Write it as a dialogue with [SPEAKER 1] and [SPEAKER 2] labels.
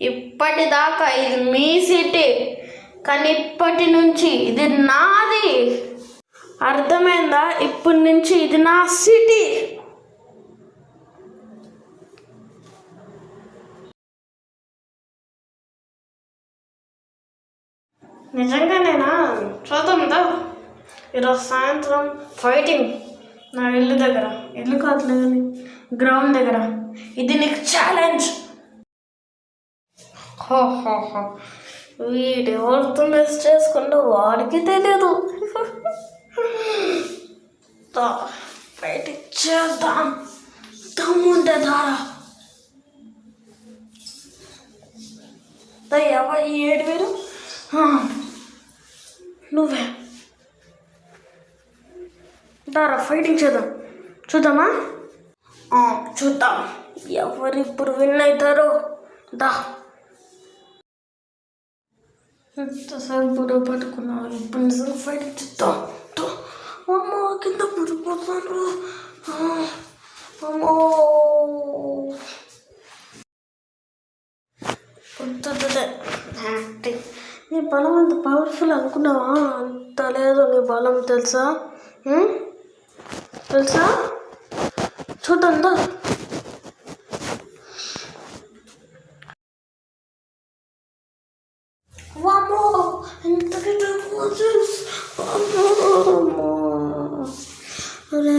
[SPEAKER 1] ఇప్పటిదాకా ఇది మీ సిటీ, కానీ ఇప్పటి నుంచి ఇది నాది. అర్థమైందా? ఇప్పటి నుంచి ఇది నా సిటీ. నిజంగానేనా? చూద్దాందా ఈరోజు సాయంత్రం ఫైటింగ్ నా ఇల్లు దగ్గర. ఇల్లు కాదులే కానీ గ్రౌండ్ దగ్గర. ఇది నీకు ఛాలెంజ్. వీడు ఎవరితో మిస్ చేసుకుంటూ వాడికి తెలియదు. ఫైటింగ్ చేద్దాం, దమ్ముంటే దారా. ఎవరు ఈ 7,000? నువ్వే దారా, ఫైటింగ్ చేద్దాం. చూద్దామా? చూద్దాం ఎవరిప్పుడు విన్ అవుతారో. దా, ఎంతసేపు బుర్ర పట్టుకున్నావు. ఇప్పుడు నిజంగా ఫైటింగ్ చేద్దాం. అమ్మ కింద పడిపోతాను. అమ్మో పొద్దుదే యాక్టింగ్. నీ బలం అంత పవర్ఫుల్ అనుకున్నావా? అంత లేదు నీ బలం, తెలుసా? తెలుసా? చూద్దా. వామ్మో ఎంత అరే